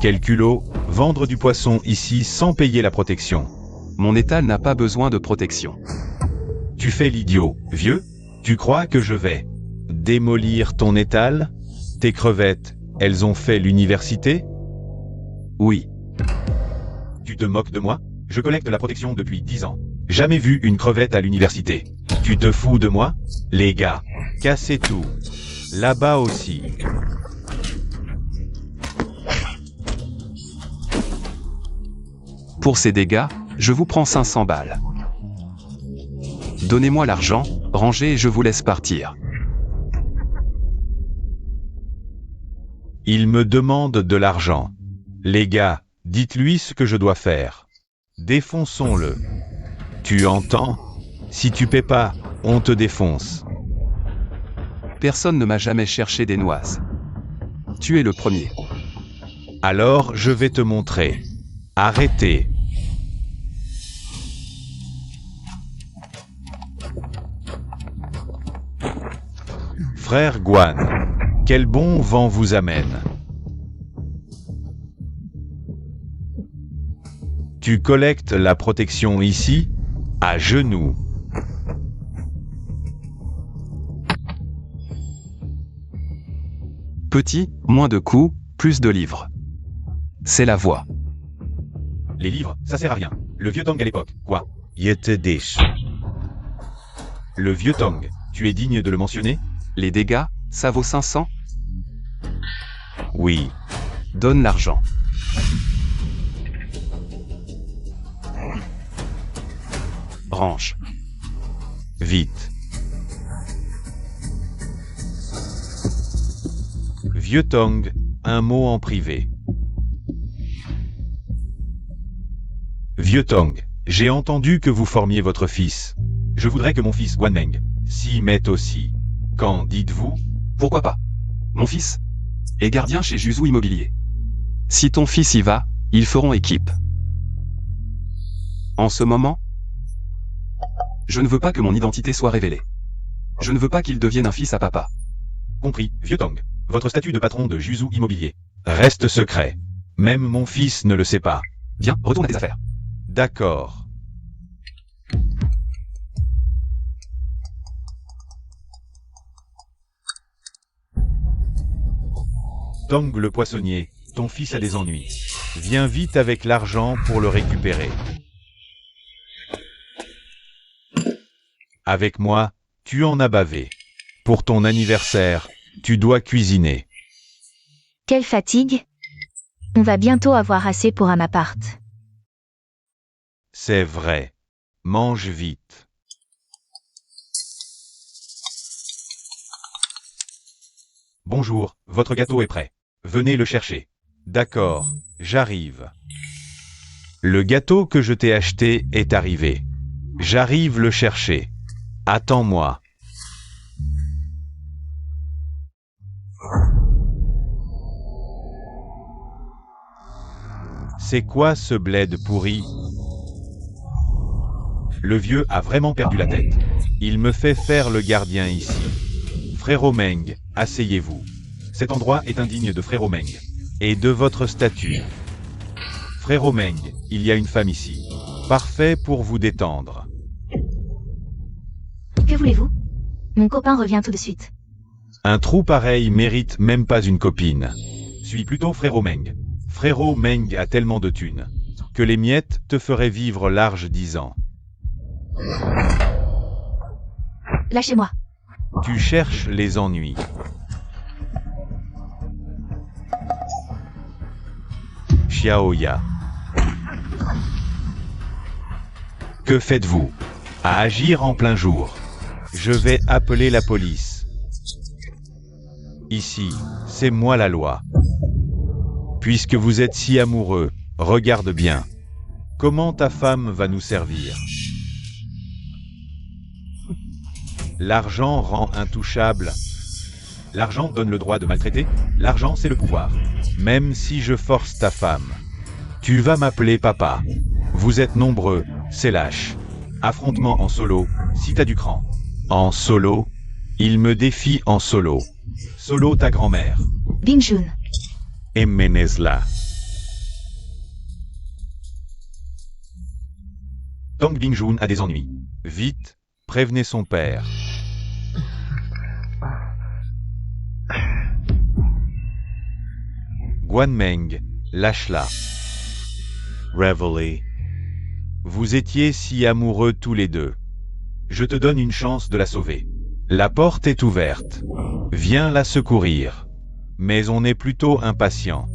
Quel culot, vendre du poisson ici sans payer la protection. Mon étal n'a pas besoin de protection. Tu fais l'idiot, vieux? Tu crois que je vais démolir ton étal? Tes crevettes, elles ont fait l'université? Oui. Tu te moques de moi? Je collecte la protection depuis 10 ans. Jamais vu une crevette à l'université. Tu te fous de moi? Les gars, cassez tout. Là-bas aussi. Pour ces dégâts, je vous prends 500 balles. Donnez-moi l'argent, rangez et je vous laisse partir. Il me demande de l'argent. Les gars, dites-lui ce que je dois faire. Défonçons-le. Tu entends? Si tu paies pas, on te défonce. Personne ne m'a jamais cherché des noises. Tu es le premier. Alors je vais te montrer. Arrêtez. Frère Guan, quel bon vent vous amène. Tu collectes la protection ici, à genoux. Petit, moins de coups, plus de livres. C'est la voie. Les livres, ça sert à rien. Le vieux Tong à l'époque, quoi? Yete Dish. Le vieux Tong, tu es digne de le mentionner? Les dégâts, ça vaut 500? Oui. Donne l'argent. Range. Vite. Vieux Tong, un mot en privé. Vieux Tong, j'ai entendu que vous formiez votre fils. Je voudrais que mon fils Guanmeng s'y mette aussi. Qu'en dites-vous? Pourquoi pas? Mon fils est gardien chez Juzu Immobilier. Si ton fils y va, ils feront équipe. En ce moment, je ne veux pas que mon identité soit révélée. Je ne veux pas qu'il devienne un fils à papa. Compris, vieux Tong. Votre statut de patron de Juzu Immobilier reste secret. Même mon fils ne le sait pas. Viens, retourne à tes affaires. D'accord. Tong le poissonnier, ton fils a des ennuis. Viens vite avec l'argent pour le récupérer. Avec moi, tu en as bavé. Pour ton anniversaire, tu dois cuisiner. Quelle fatigue! On va bientôt avoir assez pour un appart. C'est vrai. Mange vite. Bonjour, votre gâteau est prêt. Venez le chercher. D'accord, j'arrive. Le gâteau que je t'ai acheté est arrivé. J'arrive le chercher. Attends-moi. C'est quoi ce bled pourri? Le vieux a vraiment perdu la tête. Il me fait faire le gardien ici. Frérot Meng, asseyez-vous. Cet endroit est indigne de Frérot Meng. Et de votre statut. Frérot Meng, il y a une femme ici. Parfait pour vous détendre. Que voulez-vous? Mon copain revient tout de suite. Un trou pareil mérite même pas une copine. Suis plutôt Frérot Meng. Frérot Meng a tellement de thunes que les miettes te feraient vivre large 10 ans. Lâchez-moi. Tu cherches les ennuis. Xiaoya. Que faites-vous? À agir en plein jour. Je vais appeler la police. Ici, c'est moi la loi. Puisque vous êtes si amoureux, regarde bien. Comment ta femme va nous servir? L'argent rend intouchable. L'argent donne le droit de maltraiter. L'argent, c'est le pouvoir. Même si je force ta femme. Tu vas m'appeler papa. Vous êtes nombreux, c'est lâche. Affrontement en solo, si t'as du cran. En solo? Il me défie en solo. Solo ta grand-mère. Bingjun. Emenezla. Tang Bingjun a des ennuis. Vite, prévenez son père. Guanmeng, lâche-la. Reveille. Vous étiez si amoureux tous les deux. Je te donne une chance de la sauver. La porte est ouverte. Viens la secourir. Mais on est plutôt impatient.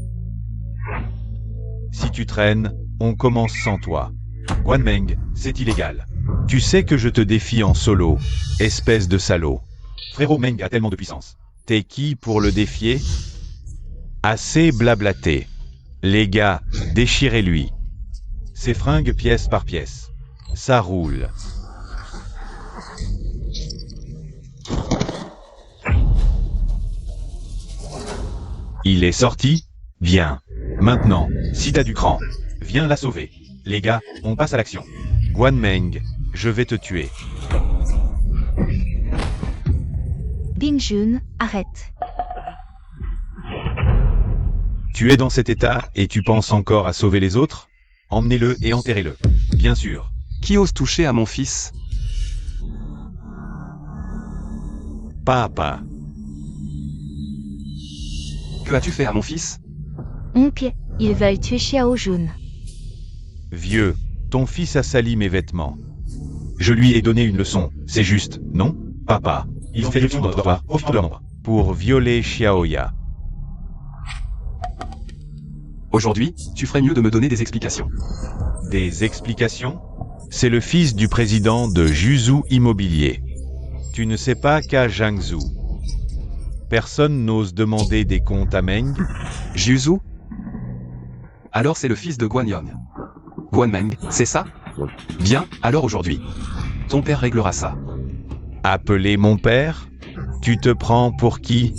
Si tu traînes, on commence sans toi. Guanmeng, c'est illégal. Tu sais que je te défie en solo, espèce de salaud. Frérot Meng a tellement de puissance. T'es qui pour le défier? Assez blablaté. Les gars, déchirez-lui. Ses fringues pièce par pièce. Ça roule. Il est sorti? Bien. Maintenant, si t'as du cran, viens la sauver. Les gars, on passe à l'action. Guanmeng, je vais te tuer. Bingjun, arrête. Tu es dans cet état et tu penses encore à sauver les autres? Emmenez-le et enterrez-le. Bien sûr. Qui ose toucher à mon fils? Papa. Que as-tu fait à mon fils? Oncle, ils veulent tuer Xiao Jun. Vieux, ton fils a sali mes vêtements. Je lui ai donné une leçon, c'est juste, non? Papa, ils ont fait irruption dans notre dortoir, profitant de leur nombre. Pour violer Xiaoya. Aujourd'hui, tu ferais mieux de me donner des explications. Des explications? C'est le fils du président de Juzu Immobilier. Tu ne sais pas qu'à Jiangsu. Personne n'ose demander des comptes à Meng? Jiuzhu? Alors c'est le fils de Guanyang. Guanmeng, c'est ça? Bien, alors aujourd'hui. Ton père réglera ça. Appeler mon père? Tu te prends pour qui?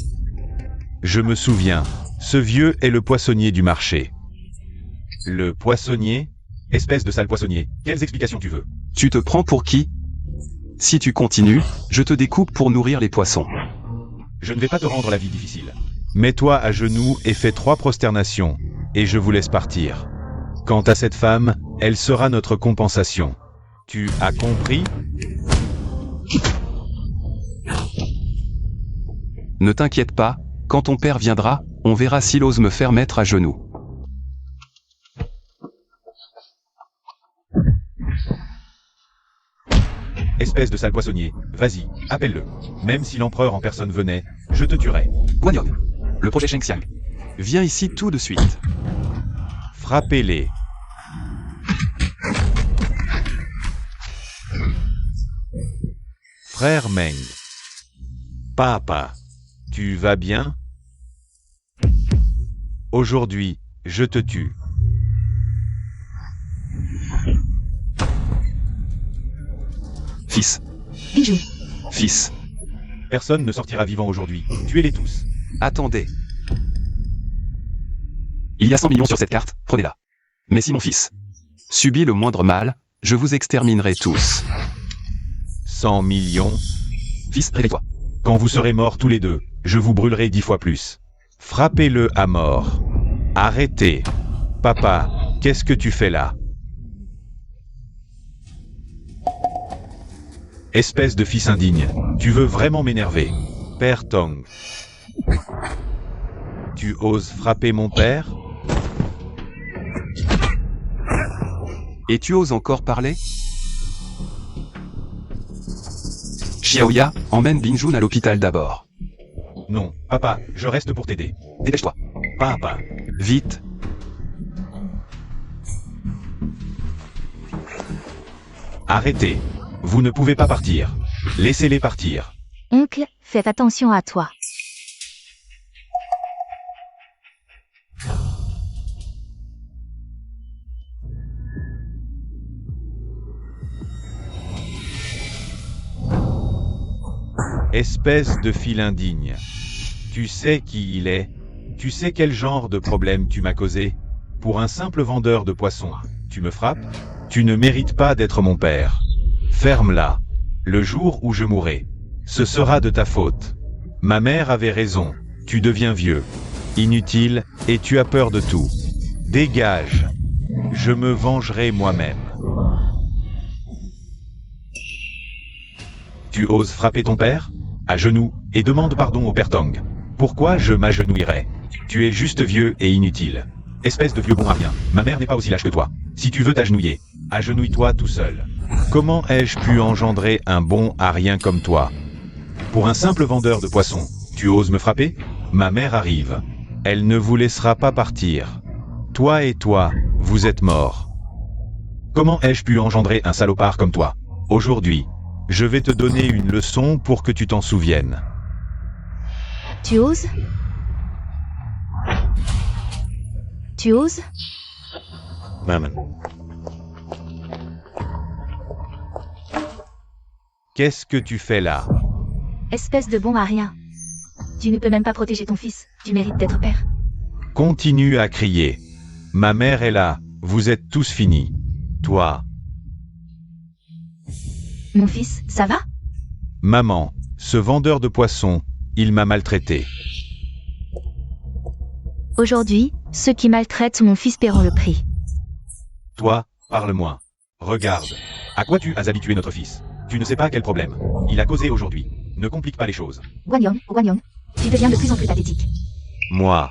Je me souviens, ce vieux est le poissonnier du marché. Le poissonnier? Espèce de sale poissonnier, quelles explications tu veux? Tu te prends pour qui? Si tu continues, je te découpe pour nourrir les poissons. Je ne vais pas te rendre la vie difficile. Mets-toi à genoux et fais 3 prosternations, et je vous laisse partir. Quant à cette femme, elle sera notre compensation. Tu as compris? Ne t'inquiète pas, quand ton père viendra, on verra s'il ose me faire mettre à genoux. Espèce de sale poissonnier, vas-y, appelle-le. Même si l'empereur en personne venait, je te tuerais. Guanyang, le projet Shengxiang. Viens ici tout de suite. Frappez-les. Frère Meng. Papa, tu vas bien? Aujourd'hui, je te tue. Fils. Bingjun. Fils. Personne ne sortira vivant aujourd'hui. Tuez-les tous. Attendez. Il y a 100 millions sur cette carte, prenez-la. Mais si mon fils subit le moindre mal, je vous exterminerai tous. 100 millions. Fils, réveille-toi. Quand vous serez morts tous les deux, je vous brûlerai 10 fois plus. Frappez-le à mort. Arrêtez. Papa, qu'est-ce que tu fais là? Espèce de fils indigne, tu veux vraiment m'énerver. Père Tong. Tu oses frapper mon père? Et tu oses encore parler? Xiaoya, emmène Bingjun à l'hôpital d'abord. Non, papa, je reste pour t'aider. Dépêche-toi. Papa. Vite. Arrêtez. Vous ne pouvez pas partir. Laissez-les partir. Oncle, fais attention à toi. Espèce de fil indigne. Tu sais qui il est? Tu sais quel genre de problème tu m'as causé? Pour un simple vendeur de poissons, tu me frappes? Tu ne mérites pas d'être mon père. Ferme-la. Le jour où je mourrai, ce sera de ta faute. Ma mère avait raison. Tu deviens vieux, inutile, et tu as peur de tout. Dégage. Je me vengerai moi-même. Tu oses frapper ton père? À genoux, et demande pardon au père Tong. Pourquoi je m'agenouillerais? Tu es juste vieux et inutile. Espèce de vieux bon à rien. Ma mère n'est pas aussi lâche que toi. Si tu veux t'agenouiller, agenouille-toi tout seul. Comment ai-je pu engendrer un bon à rien comme toi? Pour un simple vendeur de poissons, tu oses me frapper? Ma mère arrive. Elle ne vous laissera pas partir. Toi et toi, vous êtes morts. Comment ai-je pu engendrer un salopard comme toi? Aujourd'hui, je vais te donner une leçon pour que tu t'en souviennes. Tu oses? Tu oses? Maman. Qu'est-ce que tu fais là? Espèce de bon à rien. Tu ne peux même pas protéger ton fils. Tu mérites d'être père. Continue à crier. Ma mère est là. Vous êtes tous finis. Toi. Mon fils, ça va? Maman, ce vendeur de poissons, il m'a maltraité. Aujourd'hui, ceux qui maltraitent mon fils paieront le prix. Toi, parle-moi. Regarde. À quoi tu as habitué notre fils? Tu ne sais pas quel problème il a causé aujourd'hui. Ne complique pas les choses. Guanyon, tu deviens de plus en plus pathétique. Moi.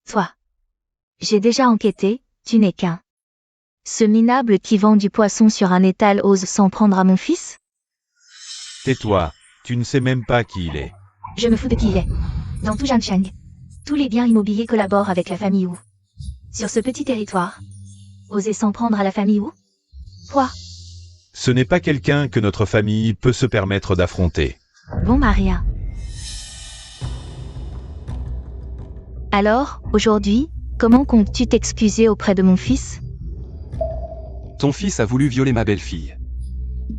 Toi. J'ai déjà enquêté, tu n'es qu'un. Ce minable qui vend du poisson sur un étal ose s'en prendre à mon fils? Tais-toi. Tu ne sais même pas qui il est. Je me fous de qui il est. Dans tout Jiangsheng, tous les biens immobiliers collaborent avec la famille Wu. Sur ce petit territoire, oser s'en prendre à la famille Wu? Quoi? Ce n'est pas quelqu'un que notre famille peut se permettre d'affronter. Bon Maria. Alors, aujourd'hui, comment comptes-tu t'excuser auprès de mon fils? Ton fils a voulu violer ma belle-fille.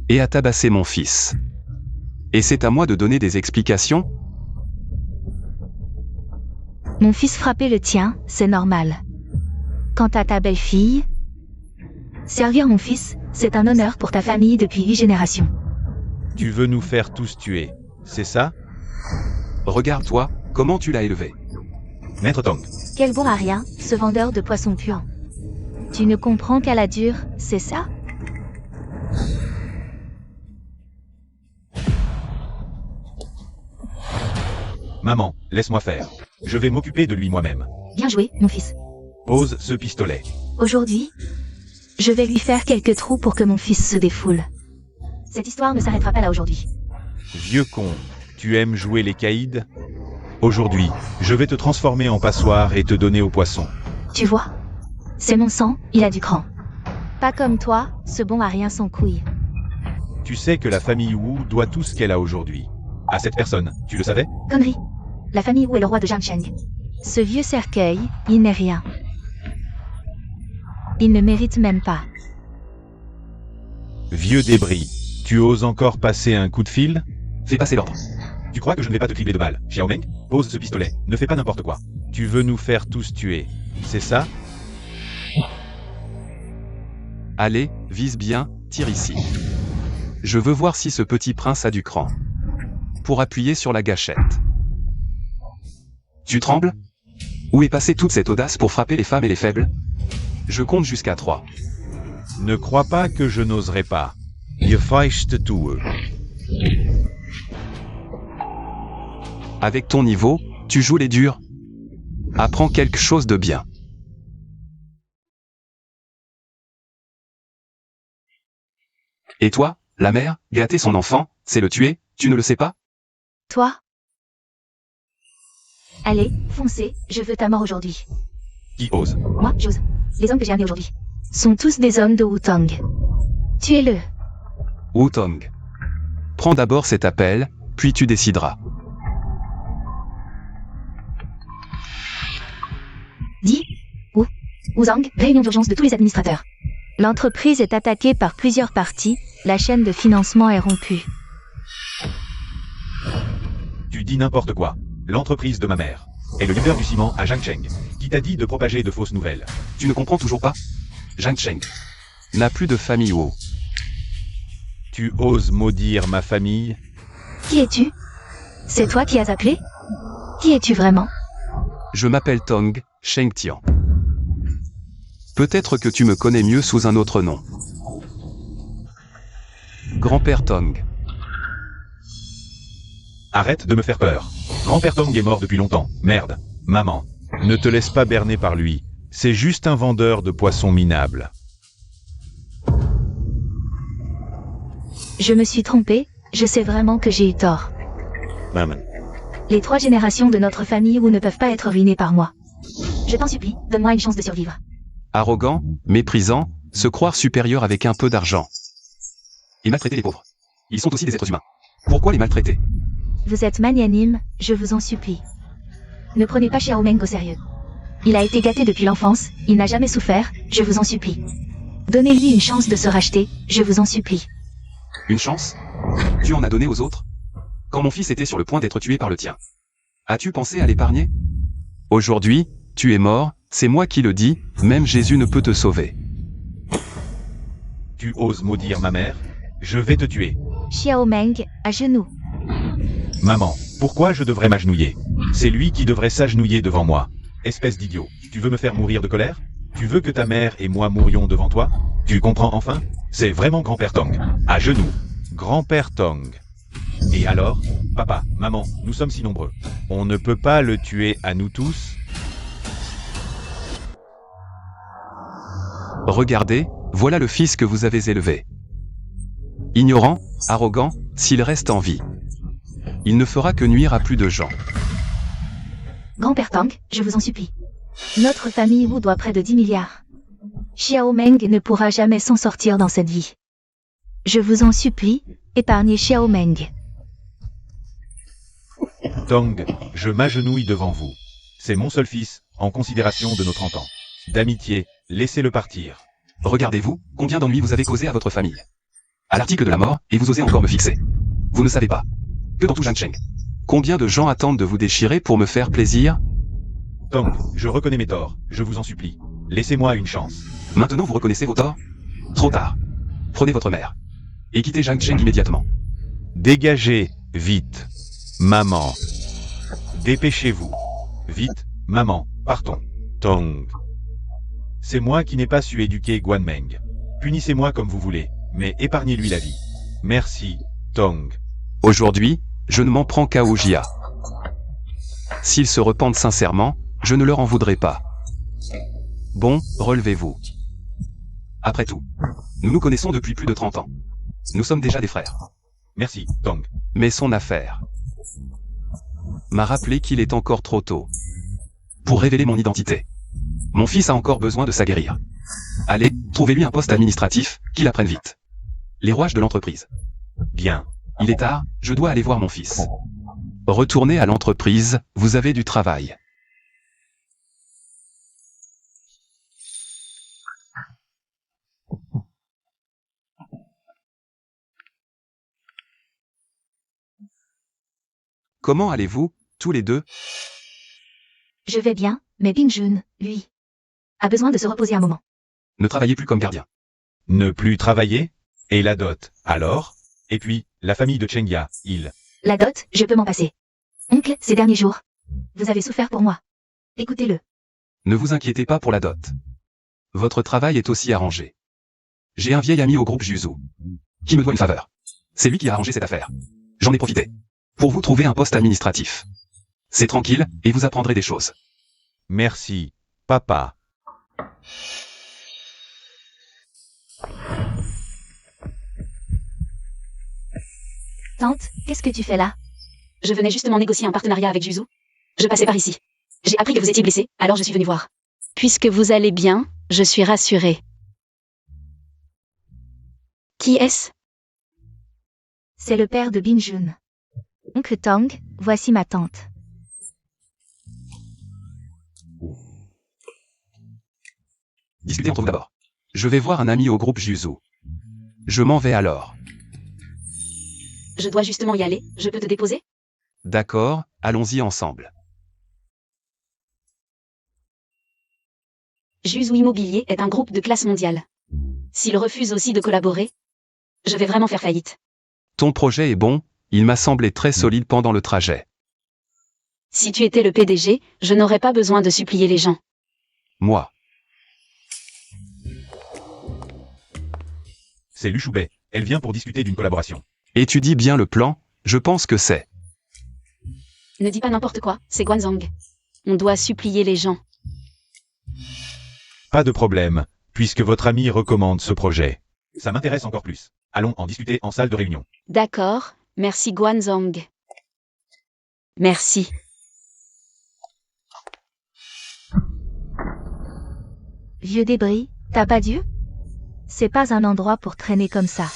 Et a tabassé mon fils. Et c'est à moi de donner des explications? Mon fils frappait le tien, c'est normal. Quant à ta belle-fille, servir mon fils, c'est un honneur pour ta famille depuis 8 générations. Tu veux nous faire tous tuer, c'est ça? Regarde-toi, comment tu l'as élevé. Maître Tong. Quel bon à rien, ce vendeur de poissons puants. Tu ne comprends qu'à la dure, c'est ça? Maman, laisse-moi faire. Je vais m'occuper de lui moi-même. Bien joué, mon fils. Pose ce pistolet. Aujourd'hui, je vais lui faire quelques trous pour que mon fils se défoule. Cette histoire ne s'arrêtera pas là aujourd'hui. Vieux con, tu aimes jouer les caïds? Aujourd'hui, je vais te transformer en passoire et te donner au poisson. Tu vois? C'est mon sang, il a du cran. Pas comme toi, ce bon à rien sans couilles. Tu sais que la famille Wu doit tout ce qu'elle a aujourd'hui à cette personne, tu le savais? Connerie. La famille Wu est le roi de Jiangsheng. Ce vieux cercueil, il n'est rien. Il ne mérite même pas. Vieux débris, tu oses encore passer un coup de fil? Fais passer l'ordre. Tu crois que je ne vais pas te tripler de balles, Xiaomeng? Pose ce pistolet, ne fais pas n'importe quoi. Tu veux nous faire tous tuer, c'est ça? Allez, vise bien, tire ici. Je veux voir si ce petit prince a du cran. Pour appuyer sur la gâchette. Tu trembles? Où est passée toute cette audace pour frapper les femmes et les faibles? Je compte jusqu'à 3. Ne crois pas que je n'oserais pas. Je feiste tout. Avec ton niveau, tu joues les durs. Apprends quelque chose de bien. Et toi, la mère, gâter son enfant, c'est le tuer, tu ne le sais pas? Toi? Allez, foncez, je veux ta mort aujourd'hui. Qui ose? Moi, j'ose. Les hommes que j'ai amenés aujourd'hui sont tous des hommes de Wutong. Tuez-le. Wutong. Prends d'abord cet appel, puis tu décideras. Dis, Wuzang, réunion d'urgence de tous les administrateurs. L'entreprise est attaquée par plusieurs parties, la chaîne de financement est rompue. Tu dis n'importe quoi. L'entreprise de ma mère est le leader du ciment à Jiangsheng. Qui t'a dit de propager de fausses nouvelles? Tu ne comprends toujours pas? Jiangsheng n'a plus de famille Wu. Tu oses maudire ma famille? Qui es-tu? C'est toi qui as appelé? Qui es-tu vraiment? Je m'appelle Tong Shengtian. Peut-être que tu me connais mieux sous un autre nom. Grand-père Tong. Arrête de me faire peur. Grand-père Tong est mort depuis longtemps. Merde. Maman. Ne te laisse pas berner par lui. C'est juste un vendeur de poissons minables. Je me suis trompée, je sais vraiment que j'ai eu tort. Maman. Les 3 générations de notre famille ou ne peuvent pas être ruinées par moi. Je t'en supplie, donne-moi une chance de survivre. Arrogant, méprisant, se croire supérieur avec un peu d'argent. Et maltraiter les pauvres. Ils sont aussi des êtres humains. Pourquoi les maltraiter? Vous êtes magnanime, je vous en supplie. Ne prenez pas Xiao Meng au sérieux. Il a été gâté depuis l'enfance, il n'a jamais souffert, je vous en supplie. Donnez-lui une chance de se racheter, je vous en supplie. Une chance? Tu en as donné aux autres? Quand mon fils était sur le point d'être tué par le tien. As-tu pensé à l'épargner? Aujourd'hui, tu es mort, c'est moi qui le dis, même Jésus ne peut te sauver. Tu oses maudire ma mère? Je vais te tuer. Xiao Meng, à genoux. Maman, pourquoi je devrais m'agenouiller? C'est lui qui devrait s'agenouiller devant moi. Espèce d'idiot, tu veux me faire mourir de colère? Tu veux que ta mère et moi mourions devant toi? Tu comprends enfin? C'est vraiment grand-père Tong. À genoux. Grand-père Tong. Et alors? Papa, maman, nous sommes si nombreux. On ne peut pas le tuer à nous tous? Regardez, voilà le fils que vous avez élevé. Ignorant, arrogant, s'il reste en vie. Il ne fera que nuire à plus de gens. Grand-père Tang, je vous en supplie. Notre famille Wu doit près de 10 milliards. Xiao Meng ne pourra jamais s'en sortir dans cette vie. Je vous en supplie, épargnez Xiao Meng. Tong, je m'agenouille devant vous. C'est mon seul fils, en considération de nos 30 ans. D'amitié, laissez-le partir. Regardez-vous, combien d'ennuis vous avez causé à votre famille. À l'article de la mort, et vous osez encore me fixer. Vous ne savez pas. Que dans tout Jiangcheng. Combien de gens attendent de vous déchirer pour me faire plaisir? Tong, je reconnais mes torts, je vous en supplie. Laissez-moi une chance. Maintenant vous reconnaissez vos torts? Trop tard. Prenez votre mère. Et quittez Jiangcheng immédiatement. Dégagez, vite. Maman. Dépêchez-vous. Vite, maman, partons. Tong. C'est moi qui n'ai pas su éduquer Guan Meng. Punissez-moi comme vous voulez, mais épargnez-lui la vie. Merci, Tong. Aujourd'hui, je ne m'en prends qu'à Ojia. S'ils se repentent sincèrement, je ne leur en voudrais pas. Bon, relevez-vous. Après tout, nous nous connaissons depuis plus de 30 ans. Nous sommes déjà des frères. Merci, Tong. Mais son affaire m'a rappelé qu'il est encore trop tôt pour révéler mon identité. Mon fils a encore besoin de s'aguerrir. Allez, trouvez-lui un poste administratif, qu'il apprenne vite. Les rouages de l'entreprise. Bien. Il est tard, je dois aller voir mon fils. Retournez à l'entreprise, vous avez du travail. Comment allez-vous, tous les deux? Je vais bien, mais Bingjun, lui, a besoin de se reposer un moment. Ne travaillez plus comme gardien. Ne plus travailler? Et la dot, alors? Et puis, la famille de Chengia, il... La dot, je peux m'en passer. Oncle, ces derniers jours, vous avez souffert pour moi. Écoutez-le. Ne vous inquiétez pas pour la dot. Votre travail est aussi arrangé. J'ai un vieil ami au groupe Juzu, qui me doit une faveur. C'est lui qui a arrangé cette affaire. J'en ai profité. Pour vous trouver un poste administratif. C'est tranquille, et vous apprendrez des choses. Merci, papa. Tante, qu'est-ce que tu fais là? Je venais justement négocier un partenariat avec Juzu. Je passais par ici. J'ai appris que vous étiez blessé, alors je suis venue voir. Puisque vous allez bien, je suis rassurée. Qui est-ce? C'est le père de Bingjun. Oncle Tang, voici ma tante. Discutez entre vous d'abord. Je vais voir un ami au groupe Juzu. Je m'en vais alors. Je dois justement y aller, je peux te déposer? D'accord, allons-y ensemble. Juzu Immobilier est un groupe de classe mondiale. S'il refuse aussi de collaborer, je vais vraiment faire faillite. Ton projet est bon, il m'a semblé très solide pendant le trajet. Si tu étais le PDG, je n'aurais pas besoin de supplier les gens. Moi. C'est Lu Shubei. Elle vient pour discuter d'une collaboration. Étudie bien le plan, je pense que c'est Ne dis pas n'importe quoi, c'est Guanzhong. On doit supplier les gens. Pas de problème, puisque votre ami recommande ce projet. Ça m'intéresse encore plus. Allons en discuter en salle de réunion. D'accord, merci Guanzhong. Merci. Vieux débris, t'as pas Dieu? C'est pas un endroit pour traîner comme ça.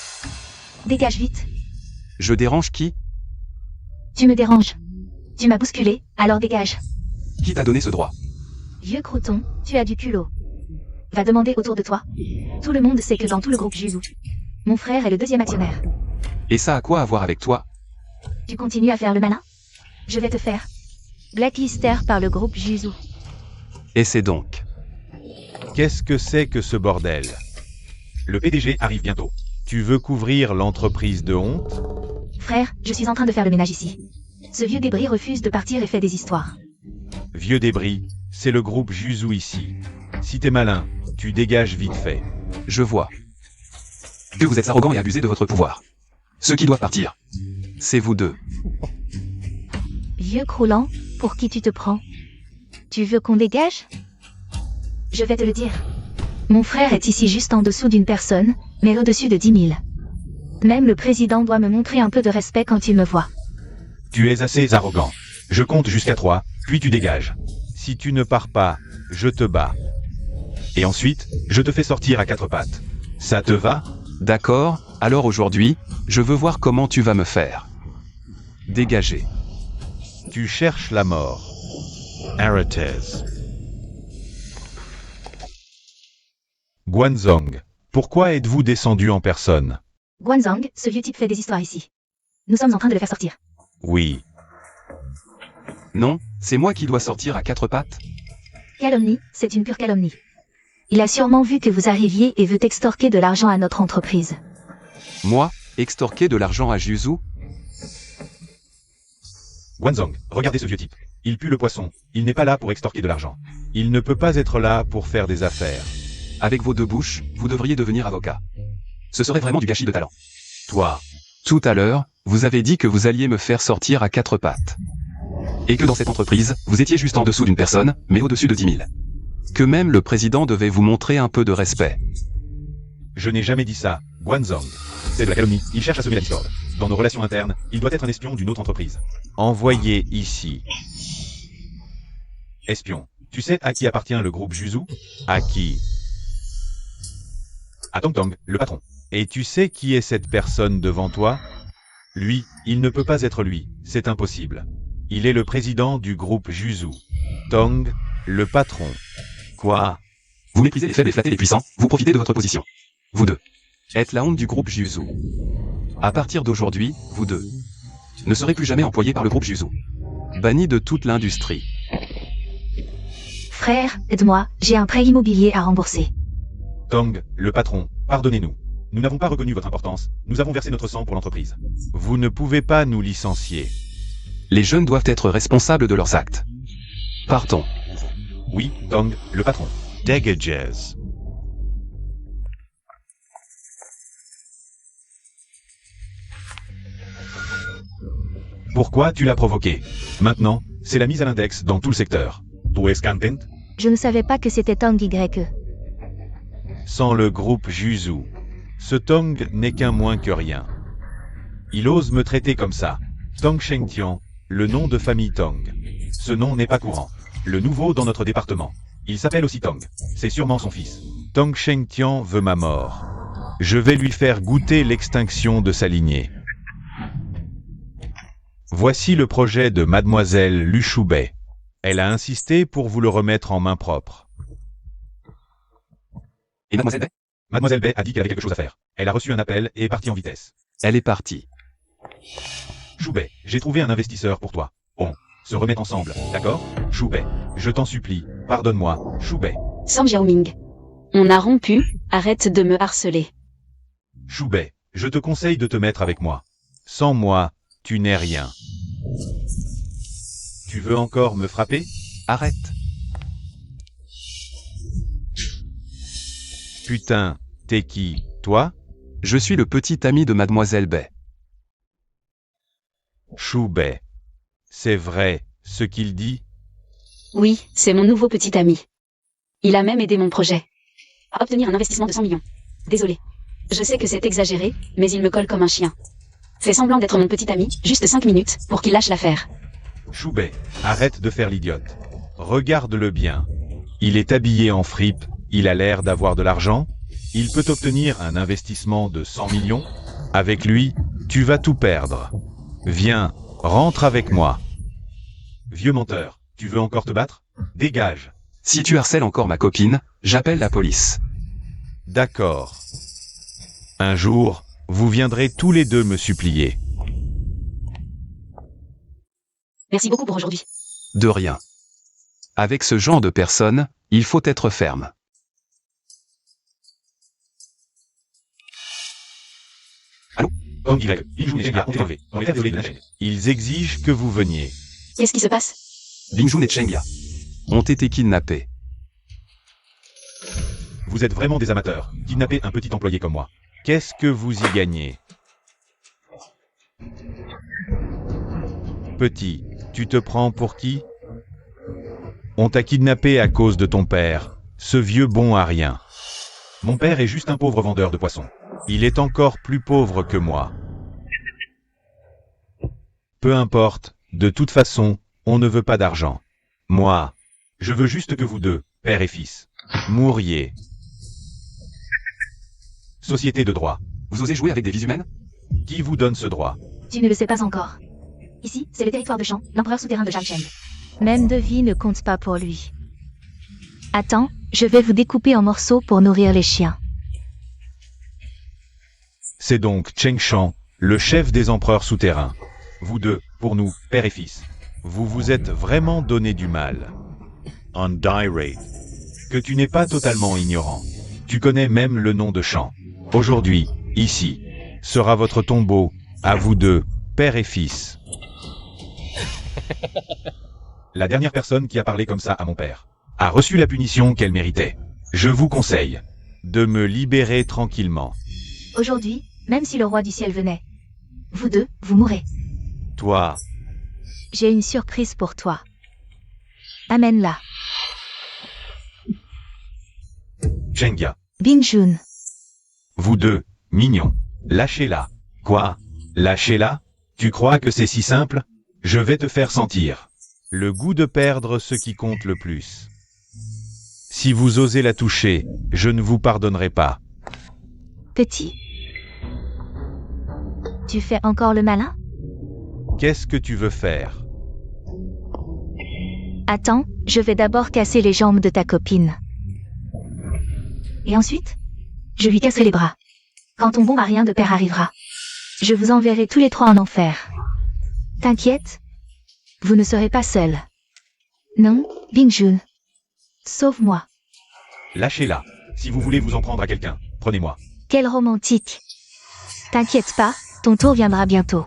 Dégage vite. Je dérange qui? Tu me déranges. Tu m'as bousculé, alors dégage. Qui t'a donné ce droit? Vieux crouton, tu as du culot. Va demander autour de toi. Tout le monde sait que dans tout le groupe Juzu, mon frère est le deuxième actionnaire. Et ça a quoi à voir avec toi? Tu continues à faire le malin? Je vais te faire blacklister par le groupe Juzu. Et c'est donc. Qu'est-ce que c'est que ce bordel? Le PDG arrive bientôt. Tu veux couvrir l'entreprise de honte? Frère, je suis en train de faire le ménage ici. Ce vieux débris refuse de partir et fait des histoires. Vieux débris, c'est le groupe Juzu ici. Si t'es malin, tu dégages vite fait. Je vois. Que vous êtes arrogant et abusé de votre pouvoir. Ceux qui doivent partir, c'est vous deux. Vieux croulant, pour qui tu te prends? Tu veux qu'on dégage? Je vais te le dire. Mon frère est ici juste en dessous d'une personne, mais au-dessus de 10 000. Même le président doit me montrer un peu de respect quand il me voit. Tu es assez arrogant. Je compte jusqu'à 3, puis tu dégages. Si tu ne pars pas, je te bats. Et ensuite, je te fais sortir à 4 pattes. Ça te va? D'accord, alors aujourd'hui, je veux voir comment tu vas me faire. Dégager. Tu cherches la mort. Aretez. Guanzhong, pourquoi êtes-vous descendu en personne? Guanzhong, ce vieux type fait des histoires ici. Nous sommes en train de le faire sortir. Oui. Non, c'est moi qui dois sortir à 4 pattes? Calomnie, c'est une pure calomnie. Il a sûrement vu que vous arriviez et veut extorquer de l'argent à notre entreprise. Moi, extorquer de l'argent à Juzu? Guanzhong, regardez ce vieux type. Il pue le poisson. Il n'est pas là pour extorquer de l'argent. Il ne peut pas être là pour faire des affaires. Avec vos 2 bouches, vous devriez devenir avocat. Ce serait vraiment du gâchis de talent. Toi, Tout à l'heure, vous avez dit que vous alliez me faire sortir à 4 pattes. Et que dans cette entreprise, vous étiez juste en dessous d'une personne, mais au-dessus de 10 000. Que même le président devait vous montrer un peu de respect. je n'ai jamais dit ça, Guanzhong. C'est de la calomnie. Il cherche à semer la discorde. Dans nos relations internes, il doit être un espion d'une autre entreprise. Envoyé ici. Espion. Tu sais à qui appartient le groupe Juzu? À qui? À Tong Tong, le patron. Et tu sais qui est cette personne devant toi? Lui, il ne peut pas être lui, c'est impossible. Il est le président du groupe Juzu. Tong, le patron. Quoi? Vous méprisez les faibles et flattez les puissants, vous profitez de votre position. Vous deux êtes la honte du groupe Juzu. À partir d'aujourd'hui, vous deux ne serez plus jamais employés par le groupe Juzu. Bannis de toute l'industrie. Frère, aide-moi, j'ai un prêt immobilier à rembourser. Tong, le patron, pardonnez-nous. Nous n'avons pas reconnu votre importance, nous avons versé notre sang pour l'entreprise. Vous ne pouvez pas nous licencier. Les jeunes doivent être responsables de leurs actes. Partons. Oui, Tong, le patron. Degages. Pourquoi tu l'as provoqué? Maintenant, c'est la mise à l'index dans tout le secteur. Tu es content? Je ne savais pas que c'était Tong YE. Sans le groupe Juzu, ce Tong n'est qu'un moins que rien. Il ose me traiter comme ça. Tong Shengtian, le nom de famille Tong. Ce nom n'est pas courant. Le nouveau dans notre département. Il s'appelle aussi Tong. C'est sûrement son fils. Tong Shengtian veut ma mort. Je vais lui faire goûter l'extinction de sa lignée. Voici le projet de mademoiselle Lu Shubei. Elle a insisté pour vous le remettre en main propre. Et mademoiselle Bay? Mademoiselle Bay a dit qu'elle avait quelque chose à faire. Elle a reçu un appel et est partie en vitesse. Elle est partie. Shubei, j'ai trouvé un investisseur pour toi. On se remet ensemble, d'accord? Shubei, je t'en supplie, pardonne-moi, Shubei. Sam Xiaoming. On a rompu, arrête de me harceler. Shubei, je te conseille de te mettre avec moi. Sans moi, tu n'es rien. Tu veux encore me frapper? Arrête. Putain, t'es qui, toi? Je suis le petit ami de mademoiselle Bay. Shubei. C'est vrai, ce qu'il dit? Oui, c'est mon nouveau petit ami. Il a même aidé mon projet à obtenir un investissement de 100 millions. Désolé. Je sais que c'est exagéré, mais il me colle comme un chien. Fais semblant d'être mon petit ami, juste 5 minutes, pour qu'il lâche l'affaire. Choubet, arrête de faire l'idiote. Regarde-le bien. Il est habillé en fripe, il a l'air d'avoir de l'argent, il peut obtenir un investissement de 100 millions. Avec lui, tu vas tout perdre. Viens, rentre avec moi. Vieux menteur, tu veux encore te battre? Dégage. Si tu harcèles encore ma copine, j'appelle la police. D'accord. Un jour, vous viendrez tous les deux me supplier. Merci beaucoup pour aujourd'hui. De rien. Avec ce genre de personnes, il faut être ferme. Allô? Ils exigent que vous veniez. Qu'est-ce qui se passe? Bingjun et Chengia ont été kidnappés. Vous êtes vraiment des amateurs. Kidnapper un petit employé comme moi. Qu'est-ce que vous y gagnez? Petit, tu te prends pour qui? On t'a kidnappé à cause de ton père, ce vieux bon à rien. Mon père est juste un pauvre vendeur de poissons. Il est encore plus pauvre que moi. Peu importe, de toute façon, on ne veut pas d'argent. Moi, je veux juste que vous deux, père et fils, mouriez. Société de droit. Vous osez jouer avec des vies humaines? Qui vous donne ce droit? Tu ne le sais pas encore. Ici, c'est le territoire de Shan, l'empereur souterrain de Zhangcheng. Même de vie ne compte pas pour lui. Attends, je vais vous découper en morceaux pour nourrir les chiens. C'est donc Cheng Shan, le chef des empereurs souterrains. Vous deux, pour nous, père et fils. Vous vous êtes vraiment donné du mal. On die rate. Que tu n'es pas totalement ignorant. Tu connais même le nom de Shan. Aujourd'hui, ici, sera votre tombeau, à vous deux, père et fils. La dernière personne qui a parlé comme ça à mon père a reçu la punition qu'elle méritait. Je vous conseille de me libérer tranquillement. Aujourd'hui, même si le roi du ciel venait, vous deux, vous mourrez. Toi, J'ai une surprise pour toi. Amène-la. Chengia, Bingjun. vous deux, mignons, lâchez-la. Quoi? Lâchez-la? Tu crois que c'est si simple? Je vais te faire sentir le goût de perdre ce qui compte le plus. Si vous osez la toucher, je ne vous pardonnerai pas. Petit. Tu fais encore le malin? Qu'est-ce que tu veux faire? Attends, je vais d'abord casser les jambes de ta copine. Et ensuite, je lui casserai les bras. Quand ton bon marien de père arrivera, je vous enverrai tous les trois en enfer. T'inquiète, vous ne serez pas seuls. Non, Bingjun. Sauve-moi. Lâchez-la. Si vous voulez vous en prendre à quelqu'un, prenez-moi. Quel romantique. T'inquiète pas, ton tour viendra bientôt.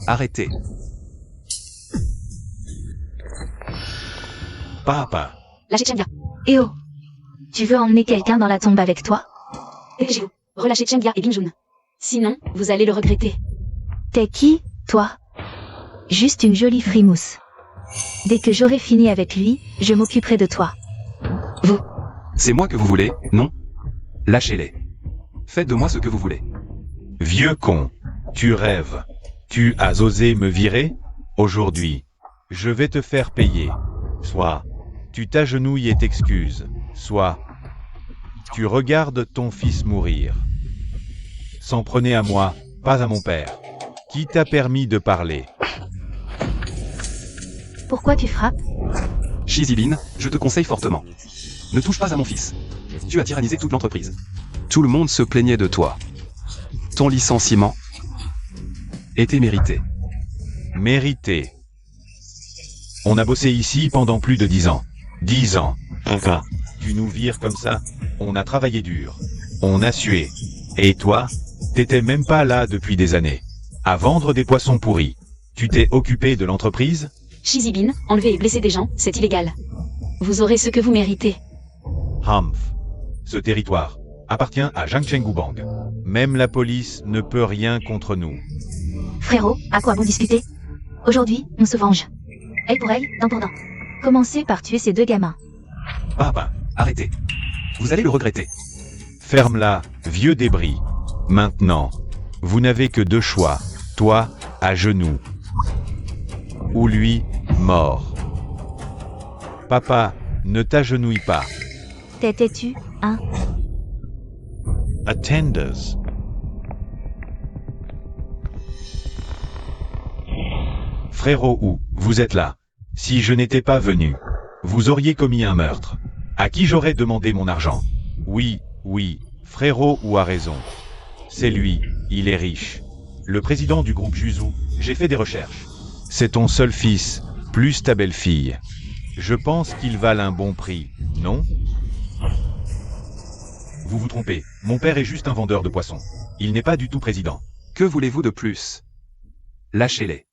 Arrêtez. Papa. Lâchez Chengia. Eh oh. Tu veux emmener quelqu'un dans la tombe avec toi? Dépêchez-vous. Relâchez Chengia et Bingjun. Sinon, vous allez le regretter. T'es qui, toi? Juste une jolie frimousse. Dès que j'aurai fini avec lui, je m'occuperai de toi. Vous. C'est moi que vous voulez, non? Lâchez-les. Faites de moi ce que vous voulez. Vieux con. Tu rêves. Tu as osé me virer? Aujourd'hui, je vais te faire payer. Soit tu t'agenouilles et t'excuses, soit tu regardes ton fils mourir. S'en prenez à moi, pas à mon père. Qui t'a permis de parler? Pourquoi tu frappes? Shizilin, je te conseille fortement. Ne touche pas à mon fils. Tu as tyrannisé toute l'entreprise. Tout le monde se plaignait de toi. Ton licenciement était mérité. Mérité. On a bossé ici pendant plus de 10 ans. 10 ans. Tu nous vires comme ça? On a travaillé dur. On a sué. Et toi? T'étais même pas là depuis des années. À vendre des poissons pourris. Tu t'es occupé de l'entreprise? Shizibin, enlever et blesser des gens, c'est illégal. Vous aurez ce que vous méritez. Humph. Ce territoire appartient à Zhangcheng-Gubang. Même la police ne peut rien contre nous. Frérot, à quoi bon discuter? Aujourd'hui, on se venge. Œil pour œil, dent pour dent. Commencez par tuer ces 2 gamins. Papa, arrêtez. Vous allez le regretter. Ferme-la, vieux débris. Maintenant, vous n'avez que 2 choix. Toi, à genoux. Ou lui, mort. Papa, ne t'agenouille pas. T'es têtu, hein? Attenders. Frérot ou, vous êtes là. Si je n'étais pas venu, vous auriez commis un meurtre. À qui j'aurais demandé mon argent? Oui, frérot ou a raison. C'est lui, il est riche. Le président du groupe Juzu, j'ai fait des recherches. C'est ton seul fils, plus ta belle-fille. Je pense qu'ils valent un bon prix, non? Vous vous trompez, mon père est juste un vendeur de poissons. Il n'est pas du tout président. Que voulez-vous de plus? Lâchez-les.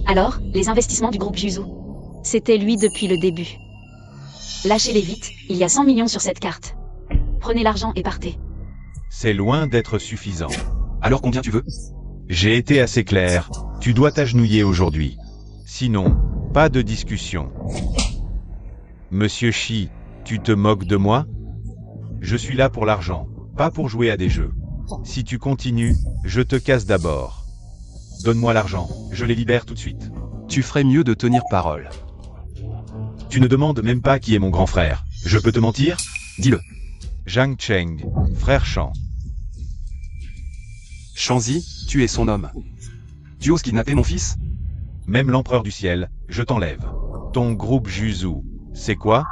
Alors, les investissements du groupe Juzu. C'était lui depuis le début. Lâchez-les vite, il y a 100 millions sur cette carte. Prenez l'argent et partez. C'est loin d'être suffisant. Alors combien tu veux? J'ai été assez clair, tu dois t'agenouiller aujourd'hui. Sinon, pas de discussion. Monsieur Shi, tu te moques de moi? Je suis là pour l'argent, pas pour jouer à des jeux. Si tu continues, je te casse d'abord. Donne-moi l'argent, je les libère tout de suite. Tu ferais mieux de tenir parole. Tu ne demandes même pas qui est mon grand frère. Je peux te mentir? Dis-le. Zhang Cheng, frère Shang. Shanzi, tu es son homme. Tu oses kidnapper mon fils? Même l'empereur du ciel, je t'enlève. Ton groupe Juzu, c'est quoi?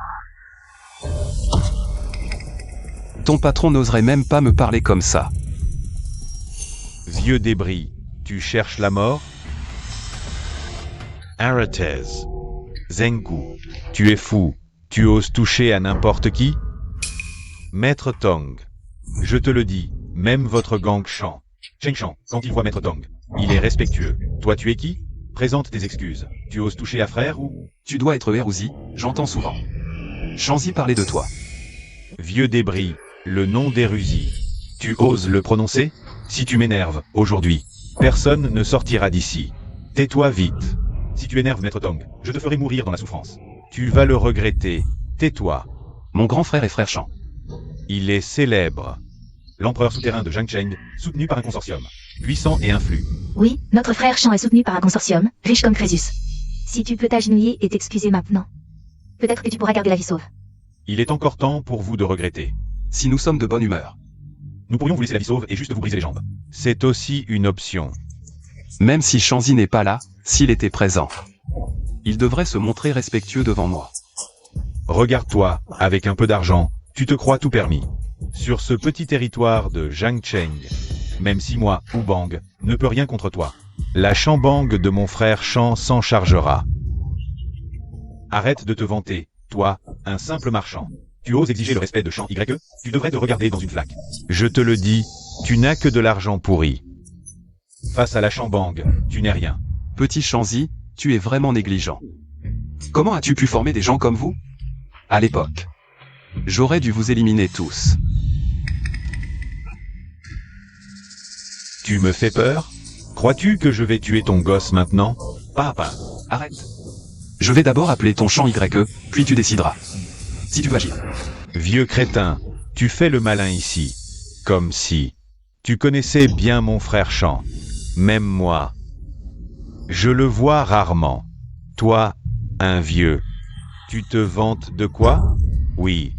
Ton patron n'oserait même pas me parler comme ça. Vieux débris, tu cherches la mort? Aratez. Zenku, tu es fou, tu oses toucher à n'importe qui? Maître Tong, je te le dis, même votre gang Shang. Cheng Shang, quand il voit Maître Tong, il est respectueux. Toi tu es qui? Présente tes excuses. Tu oses toucher à frère ou? Tu dois être Eruzi, j'entends souvent. Shanzi parlait de toi. Vieux débris, le nom d'Eruzi. Tu oses le prononcer? Si tu m'énerves, aujourd'hui, personne ne sortira d'ici. Tais-toi vite. Si tu énerves Maître Tong, je te ferai mourir dans la souffrance. Tu vas le regretter. Tais-toi. Mon grand frère est frère Shang. Il est célèbre. L'empereur souterrain de Zhang Cheng, soutenu par un consortium. Puissant et influent. Oui, notre frère Shang est soutenu par un consortium, riche comme Crésus. Si tu peux t'agenouiller et t'excuser maintenant, peut-être que tu pourras garder la vie sauve. Il est encore temps pour vous de regretter. Si nous sommes de bonne humeur. Nous pourrions vous laisser la vie sauve et juste vous briser les jambes. C'est aussi une option. Même si Shanzi n'est pas là, s'il était présent. Il devrait se montrer respectueux devant moi. Regarde-toi, avec un peu d'argent, tu te crois tout permis. Sur ce petit territoire de Zhang Cheng, même si moi, ou Bang, ne peut rien contre toi. La Shambang de mon frère Shang s'en chargera. Arrête de te vanter, toi, un simple marchand. Tu oses exiger le respect de Shang YE? Tu devrais te regarder dans une flaque. Je te le dis, tu n'as que de l'argent pourri. Face à la Shambang, tu n'es rien. Petit Shanzi, tu es vraiment négligent. Comment as-tu pu former des gens comme vous? À l'époque. J'aurais dû vous éliminer tous. Tu me fais peur? Crois-tu que je vais tuer ton gosse maintenant? Papa. Arrête. Je vais d'abord appeler ton Shang YE, puis tu décideras. Si tu veux agir. Vieux crétin, tu fais le malin ici. Comme si. Tu connaissais bien mon frère Shang. Même moi. Je le vois rarement. Toi, un vieux. Tu te vantes de quoi? Oui.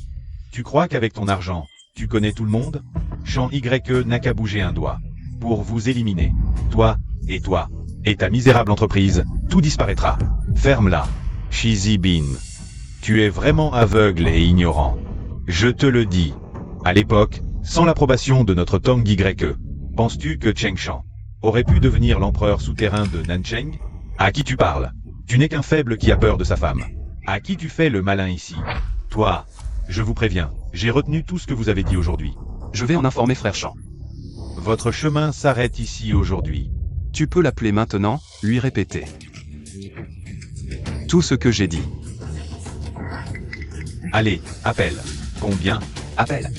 Tu crois qu'avec ton argent, tu connais tout le monde? Shang YE n'a qu'à bouger un doigt. Pour vous éliminer. Toi, et ta misérable entreprise, tout disparaîtra. Ferme-la. Shizi Bin. Tu es vraiment aveugle et ignorant. Je te le dis. À l'époque, sans l'approbation de notre Tong YE, penses-tu que Cheng Shang aurait pu devenir l'empereur souterrain de Nancheng? À qui tu parles? Tu n'es qu'un faible qui a peur de sa femme. À qui tu fais le malin ici? Toi, je vous préviens, j'ai retenu tout ce que vous avez dit aujourd'hui. Je vais en informer frère Shang. Votre chemin s'arrête ici aujourd'hui. Tu peux l'appeler maintenant, lui répéter. Tout ce que j'ai dit. Allez, appelle. Combien? Appelle.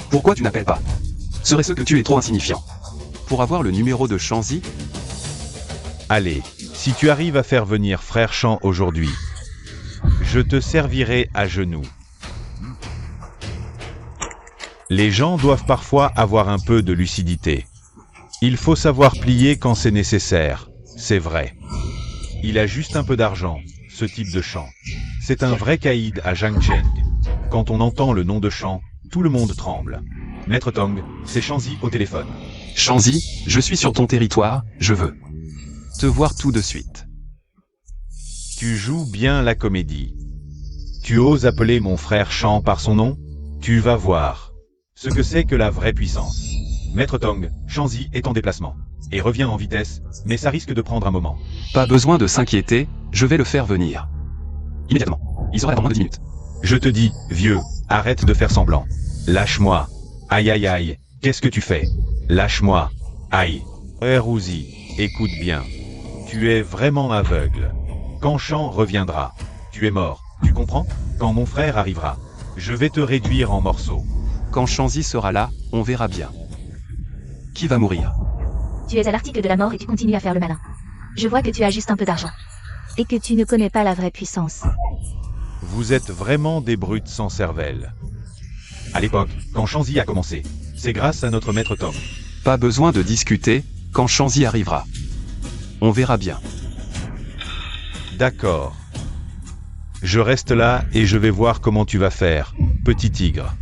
Pourquoi tu n'appelles pas? Serait-ce que tu es trop insignifiant? Pour avoir le numéro de Shanzi? Allez, Si tu arrives à faire venir frère Chant aujourd'hui, je te servirai à genoux. Les gens doivent parfois avoir un peu de lucidité. Il faut savoir plier quand c'est nécessaire, c'est vrai. Il a juste un peu d'argent, ce type de Chant. C'est un vrai caïd à Zhangcheng. Quand on entend le nom de Chant, tout le monde tremble. Maître Tong, c'est Shanzi au téléphone. Shanzi, je suis sur ton territoire, je veux te voir tout de suite. Tu joues bien la comédie. Tu oses appeler mon frère Chant par son nom? Tu vas voir ce que c'est que la vraie puissance. Maître Tong, Shanzi est en déplacement et revient en vitesse, mais ça risque de prendre un moment. Pas besoin de s'inquiéter, je vais le faire venir. Immédiatement. Il sera là dans moins de 10 minutes. Je te dis, vieux, arrête de faire semblant. Lâche-moi. Aïe aïe aïe, qu'est-ce que tu fais? Lâche-moi. Aïe. Rouzi, écoute bien. Tu es vraiment aveugle. Quand Chant reviendra, tu es mort, tu comprends? Quand mon frère arrivera, je vais te réduire en morceaux. Quand Shanzi sera là, on verra bien. Qui va mourir? Tu es à l'article de la mort et tu continues à faire le malin. Je vois que tu as juste un peu d'argent. Et que tu ne connais pas la vraie puissance. Vous êtes vraiment des brutes sans cervelle. À l'époque, quand Shanzi a commencé, c'est grâce à notre maître Tong. Pas besoin de discuter, quand Shanzi arrivera. On verra bien. D'accord. Je reste là et je vais voir comment tu vas faire, petit tigre.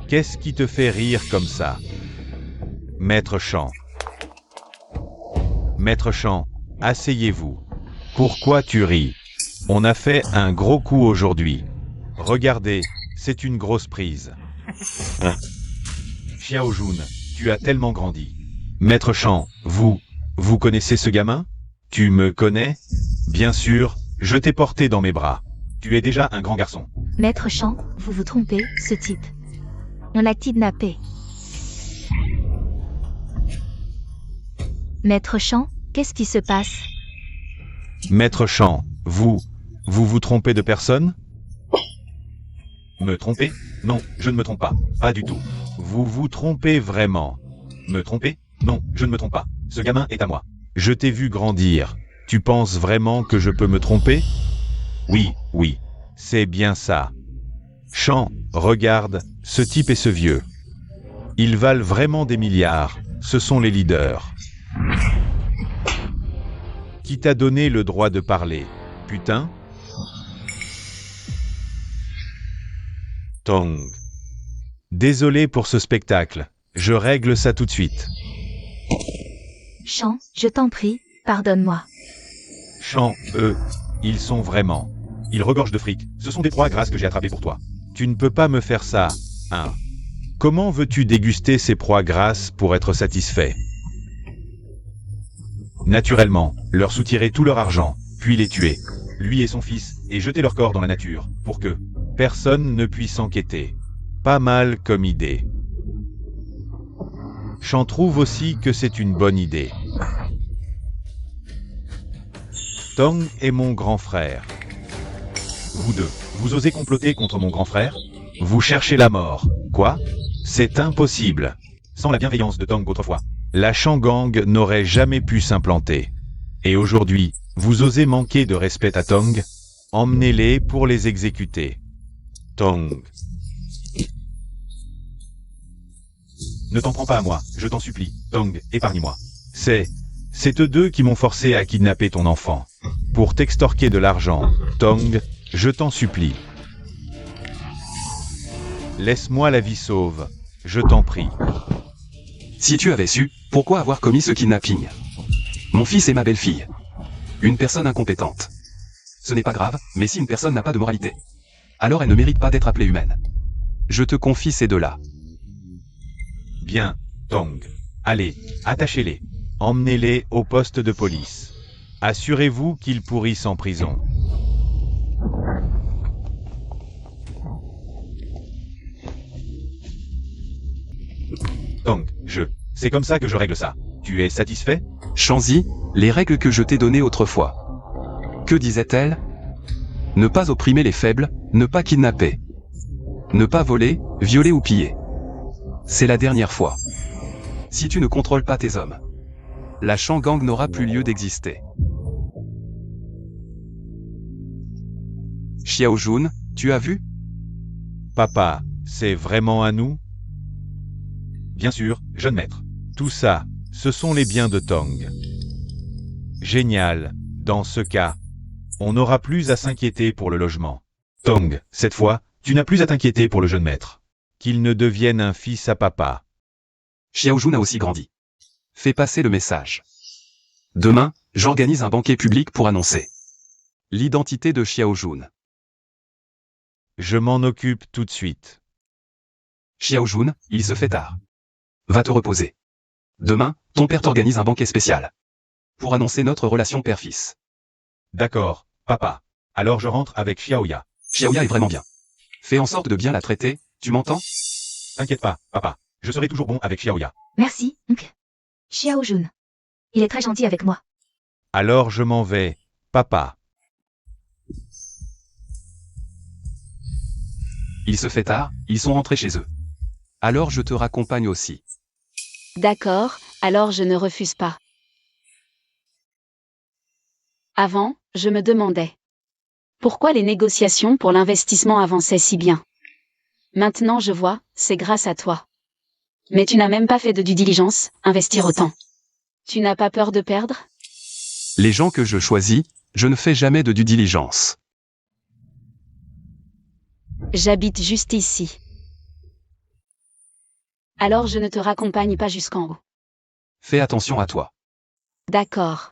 Qu'est-ce qui te fait rire comme ça? Maître Chant. Maître Chant, asseyez-vous. Pourquoi tu ris? On a fait un gros coup aujourd'hui. Regardez, c'est une grosse prise. Xiao Jun, tu as tellement grandi. Maître Chant, vous connaissez ce gamin? Tu me connais? Bien sûr, je t'ai porté dans mes bras. Tu es déjà un grand garçon. Maître Chant, vous vous trompez, ce type. On l'a kidnappé. Maître Chant, qu'est-ce qui se passe? Maître Chant, vous vous trompez de personne? Me tromper? Non, je ne me trompe pas. Pas du tout. Vous vous trompez vraiment. Me tromper? Non, je ne me trompe pas. Ce gamin est à moi. Je t'ai vu grandir. Tu penses vraiment que je peux me tromper? Oui, c'est bien ça. Chant, regarde, ce type et ce vieux. Ils valent vraiment des milliards. Ce sont les leaders. Qui t'a donné le droit de parler, putain? Tong. Désolé pour ce spectacle. Je règle ça tout de suite. Chant, je t'en prie, pardonne-moi. Chant, eux, ils sont vraiment. Ils regorgent de fric. Ce sont des proies grasses que j'ai attrapées pour toi. Tu ne peux pas me faire ça, hein? Comment veux-tu déguster ces proies grasses pour être satisfait? Naturellement, leur soutirer tout leur argent, puis les tuer, lui et son fils, et jeter leur corps dans la nature, pour que personne ne puisse enquêter. Pas mal comme idée. Chant trouve aussi que c'est une bonne idée. Tong est mon grand frère. Vous deux, vous osez comploter contre mon grand frère? Vous cherchez la mort. Quoi? C'est impossible. Sans la bienveillance de Tong autrefois, la Shangang n'aurait jamais pu s'implanter. Et aujourd'hui, vous osez manquer de respect à Tong? Emmenez-les pour les exécuter. Tong. Ne t'en prends pas à moi, je t'en supplie. Tong, épargne-moi. C'est eux deux qui m'ont forcé à kidnapper ton enfant. Pour t'extorquer de l'argent. Tong, je t'en supplie. Laisse-moi la vie sauve. Je t'en prie. Si tu avais su, pourquoi avoir commis ce kidnapping? Mon fils et ma belle-fille. Une personne incompétente. Ce n'est pas grave, mais si une personne n'a pas de moralité, alors elle ne mérite pas d'être appelée humaine. Je te confie ces deux-là. Bien, Tong. Allez, attachez-les. Emmenez-les au poste de police. Assurez-vous qu'ils pourrissent en prison. Tong, c'est comme ça que je règle ça. Tu es satisfait? Shanzi, les règles que je t'ai données autrefois. Que disait-elle? Ne pas opprimer les faibles, ne pas kidnapper. Ne pas voler, violer ou piller. C'est la dernière fois. Si tu ne contrôles pas tes hommes, La Shangang n'aura plus lieu d'exister. Xiaojun, tu as vu? Papa, c'est vraiment à nous? Bien sûr, jeune maître. Tout ça, ce sont les biens de Tong. Génial. Dans ce cas, on n'aura plus à s'inquiéter pour le logement. Tong, cette fois, tu n'as plus à t'inquiéter pour le jeune maître. Qu'il ne devienne un fils à papa. Xiaojun a aussi grandi. Fais passer le message. Demain, j'organise un banquet public pour annoncer l'identité de Xiaojun. Je m'en occupe tout de suite. Xiaojun, il se fait tard. Va te reposer. Demain, ton père t'organise un banquet spécial pour annoncer notre relation père-fils. D'accord, papa. Alors je rentre avec Xiaoya. Xiaoya est vraiment bien. Fais en sorte de bien la traiter, tu m'entends? T'inquiète pas, papa. Je serai toujours bon avec Xiaoya. Merci, oncle. Xiaojun. Il est très gentil avec moi. Alors je m'en vais, papa. Il se fait tard, ils sont rentrés chez eux. Alors je te raccompagne aussi. D'accord, alors je ne refuse pas. Avant, je me demandais pourquoi les négociations pour l'investissement avançaient si bien. Maintenant je vois, c'est grâce à toi. Mais tu n'as même pas fait de due diligence, investir autant. Tu n'as pas peur de perdre? Les gens que je choisis, je ne fais jamais de due diligence. J'habite juste ici. Alors je ne te raccompagne pas jusqu'en haut. Fais attention à toi. D'accord.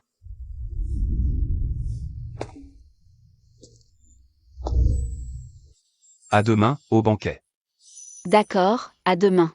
À demain, au banquet. D'accord, à demain.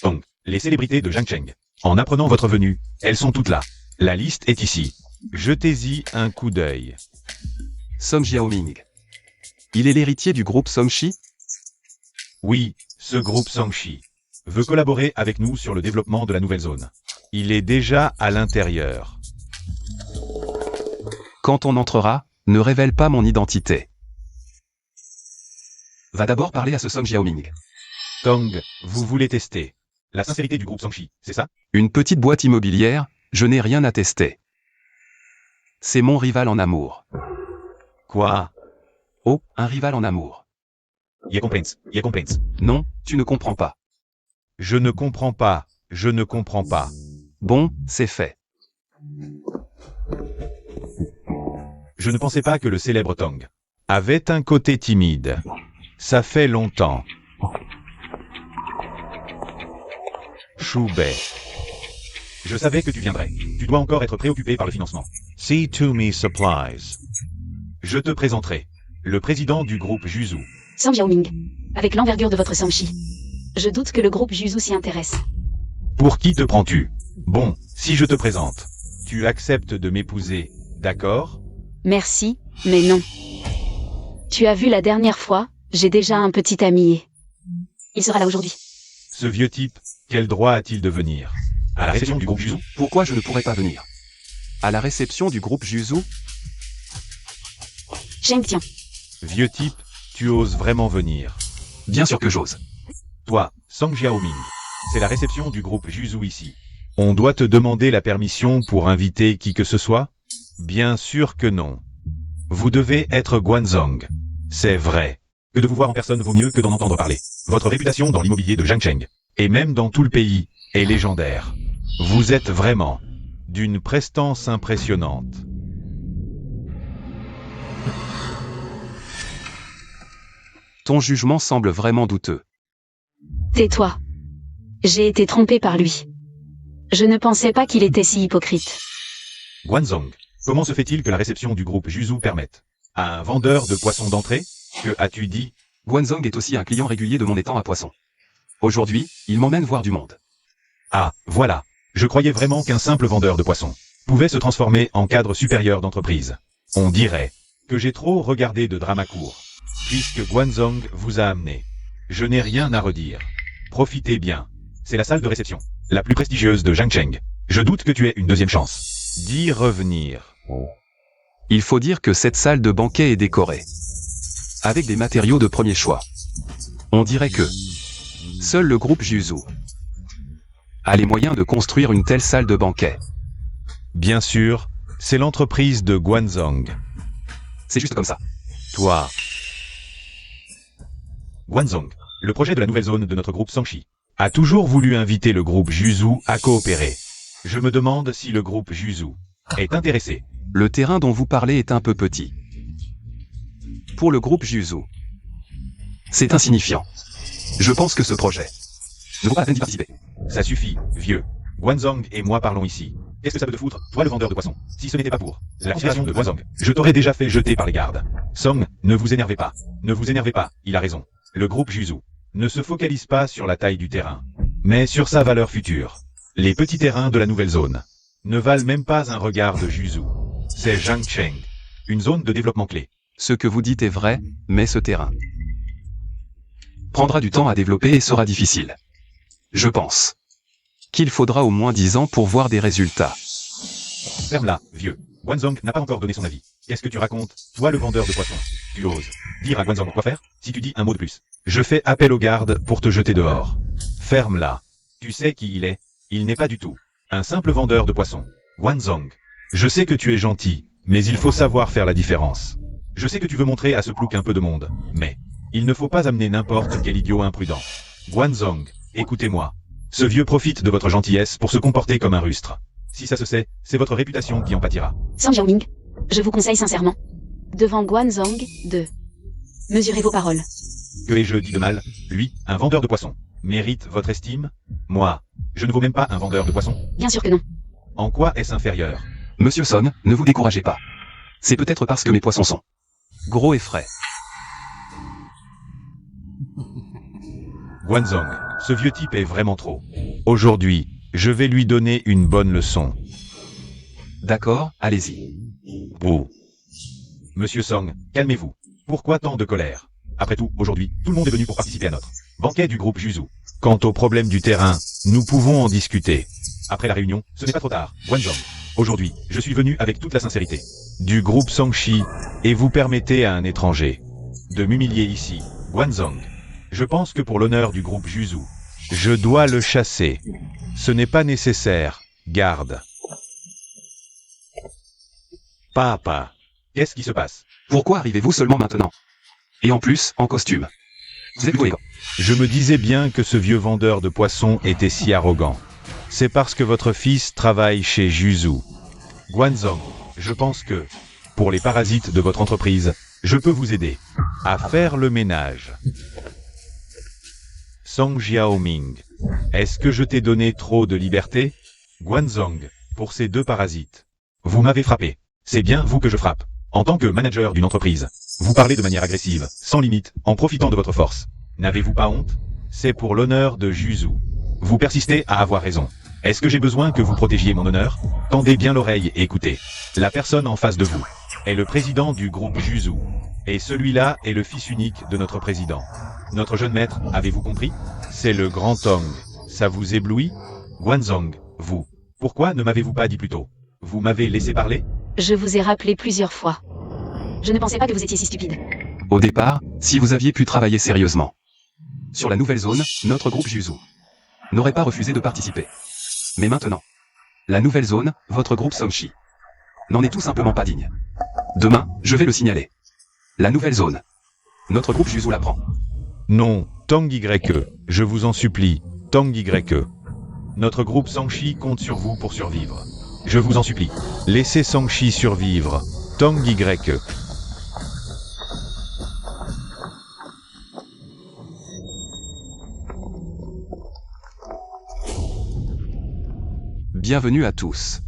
Donc, les célébrités de Jiangcheng. En apprenant votre venue, elles sont toutes là. La liste est ici. Jetez-y un coup d'œil. Song Jiaoming. Il est l'héritier du groupe Songshi? Oui, ce groupe Songshi veut collaborer avec nous sur le développement de la nouvelle zone. Il est déjà à l'intérieur. Quand on entrera, ne révèle pas mon identité. Va d'abord parler à ce Song Jiaoming. Tong, vous voulez tester la sincérité du groupe Songshi, c'est ça? Une petite boîte immobilière, je n'ai rien à tester. C'est mon rival en amour. Quoi? Oh, un rival en amour. Y a complaints. Non, tu ne comprends pas. Je ne comprends pas, je ne comprends pas. Bon, c'est fait. Je ne pensais pas que le célèbre Tong avait un côté timide. Ça fait longtemps. Choubet. Je savais que tu viendrais. Tu dois encore être préoccupé par le financement. See to me supplies. Je te présenterai le président du groupe Juzu. Song Jiaoming. Avec l'envergure de votre Songshi. Je doute que le groupe Juzu s'y intéresse. Pour qui te prends-tu? Bon, si je te présente, tu acceptes de m'épouser, d'accord? Merci, mais non. Tu as vu la dernière fois, j'ai déjà un petit ami. Il sera là aujourd'hui. Ce vieux type, quel droit a-t-il de venir? À la réception du groupe Juzu? Pourquoi je ne pourrais pas venir? À la réception du groupe Juzu? Cheng Tian. Vieux type, tu oses vraiment venir? Bien sûr que j'ose. Toi, Song Jiaoming, c'est la réception du groupe Juzu ici. On doit te demander la permission pour inviter qui que ce soit? Bien sûr que non. Vous devez être Guanzong. C'est vrai. Que de vous voir en personne vaut mieux que d'en entendre parler. Votre réputation dans l'immobilier de Jiangcheng, et même dans tout le pays, est légendaire. Vous êtes vraiment d'une prestance impressionnante. Ton jugement semble vraiment douteux. Tais-toi. J'ai été trompé par lui. Je ne pensais pas qu'il était si hypocrite. Guanzong, comment se fait-il que la réception du groupe Juzu permette à un vendeur de poissons d'entrée? Que as-tu dit? Guanzong est aussi un client régulier de mon étang à poissons. Aujourd'hui, il m'emmène voir du monde. Ah, voilà. Je croyais vraiment qu'un simple vendeur de poissons pouvait se transformer en cadre supérieur d'entreprise. On dirait que j'ai trop regardé de drama court. puisque Guanzhong vous a amené. Je n'ai rien à redire. Profitez bien. C'est la salle de réception, la plus prestigieuse de Zhangcheng. Je doute que tu aies une deuxième chance. Dis revenir. Il faut dire que cette salle de banquet est décorée. Avec des matériaux de premier choix. On dirait que seul le groupe Juzu a les moyens de construire une telle salle de banquet. Bien sûr, c'est l'entreprise de Guanzhong. C'est juste comme ça. Toi. Guanzhong, le projet de la nouvelle zone de notre groupe Sangchi, a toujours voulu inviter le groupe Juzu à coopérer. Je me demande si le groupe Juzu est intéressé. Le terrain dont vous parlez est un peu petit. Pour le groupe Juzu, c'est insignifiant. Je pense que ce projet ne vaut pas la peine d'y participer. Ça suffit, vieux. Guanzhong et moi parlons ici. Qu'est-ce que ça peut te foutre, toi le vendeur de poissons? Si ce n'était pas pour la création de Guanzhong, je t'aurais déjà fait jeter par les gardes. Song, ne vous énervez pas. Ne vous énervez pas, il a raison. Le groupe Juzu ne se focalise pas sur la taille du terrain, mais sur sa valeur future. Les petits terrains de la nouvelle zone ne valent même pas un regard de Juzu. C'est Zhangcheng, une zone de développement clé. Ce que vous dites est vrai, mais ce terrain prendra du temps à développer et sera difficile. Je pense qu'il faudra au moins 10 ans pour voir des résultats. Ferme-la, vieux. Guanzhong n'a pas encore donné son avis. Qu'est-ce que tu racontes, toi le vendeur de poissons? Tu oses dire à Guanzhong quoi faire? Si tu dis un mot de plus, je fais appel aux gardes pour te jeter dehors. Ferme-la. Tu sais qui il est? Il n'est pas du tout un simple vendeur de poissons. Guanzhong, je sais que tu es gentil, mais il faut savoir faire la différence. Je sais que tu veux montrer à ce plouc un peu de monde, mais il ne faut pas amener n'importe quel idiot imprudent. Guanzhong, écoutez-moi. Ce vieux profite de votre gentillesse pour se comporter comme un rustre. Si ça se sait, c'est votre réputation qui en pâtira. Sang Jiaoming, je vous conseille sincèrement, devant Guanzhong, de mesurer vos paroles. Que ai-je dit de mal? Lui, un vendeur de poissons, mérite votre estime? Moi, je ne vaux même pas un vendeur de poissons. Bien sûr que non. En quoi est-ce inférieur? Monsieur Son, ne vous découragez pas. C'est peut-être parce que mes poissons sont gros et frais. Guanzhong, ce vieux type est vraiment trop. Aujourd'hui, je vais lui donner une bonne leçon. D'accord, allez-y. Oh. Monsieur Song, calmez-vous. Pourquoi tant de colère? Après tout, aujourd'hui, tout le monde est venu pour participer à notre banquet du groupe Juzu. Quant au problème du terrain, nous pouvons en discuter. Après la réunion, ce n'est pas trop tard, Guanzhong. Aujourd'hui, je suis venu avec toute la sincérité du groupe Sangchi, et vous permettez à un étranger de m'humilier ici, Guanzhong. Je pense que pour l'honneur du groupe Juzu, je dois le chasser. Ce n'est pas nécessaire, garde. Papa, qu'est-ce qui se passe? Pourquoi arrivez-vous seulement maintenant? Et en plus, en costume. Vous êtes cohérent. Je me disais bien que ce vieux vendeur de poissons était si arrogant. C'est parce que votre fils travaille chez Juzu. Guanzhong, je pense que, pour les parasites de votre entreprise, je peux vous aider à faire le ménage. Song Jiaoming, est-ce que je t'ai donné trop de liberté? Guanzhong, pour ces deux parasites. Vous m'avez frappé. C'est bien vous que je frappe. En tant que manager d'une entreprise, vous parlez de manière agressive, sans limite, en profitant de votre force. N'avez-vous pas honte? C'est pour l'honneur de Juzu. Vous persistez à avoir raison. Est-ce que j'ai besoin que vous protégiez mon honneur? Tendez bien l'oreille et écoutez. La personne en face de vous est le président du groupe Juzu. Et celui-là est le fils unique de notre président. Notre jeune maître, avez-vous compris? C'est le grand Tong. Ça vous éblouit? Guanzhong, vous. Pourquoi ne m'avez-vous pas dit plus tôt? Vous m'avez laissé parler? Je vous ai rappelé plusieurs fois. Je ne pensais pas que vous étiez si stupide. Au départ, si vous aviez pu travailler sérieusement sur la nouvelle zone, notre groupe Juzu n'aurait pas refusé de participer. Mais maintenant, la nouvelle zone, votre groupe Sangchi, n'en est tout simplement pas digne. Demain, je vais le signaler. La nouvelle zone, notre groupe Juzu la prend. Non, Tang YE, je vous en supplie, Tang YE. Notre groupe Sangchi compte sur vous pour survivre. Je vous en supplie, laissez Sangchi survivre, Tang YE. Bienvenue à tous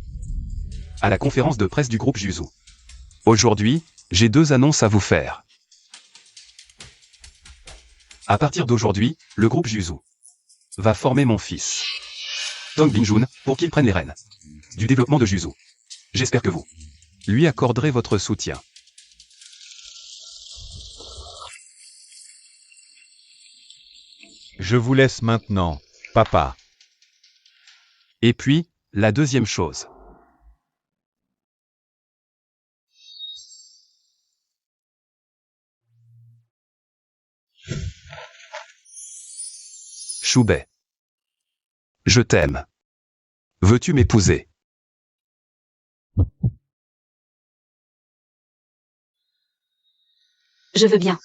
à la conférence de presse du groupe Juzu. Aujourd'hui, j'ai deux annonces à vous faire. À partir d'aujourd'hui, le groupe Juzu va former mon fils, Tong Bingjun, pour qu'il prenne les rênes du développement de Juzu. J'espère que vous lui accorderez votre soutien. Je vous laisse maintenant, papa. Et puis, la deuxième chose. Choubet. Je t'aime. Veux-tu m'épouser? Je veux bien.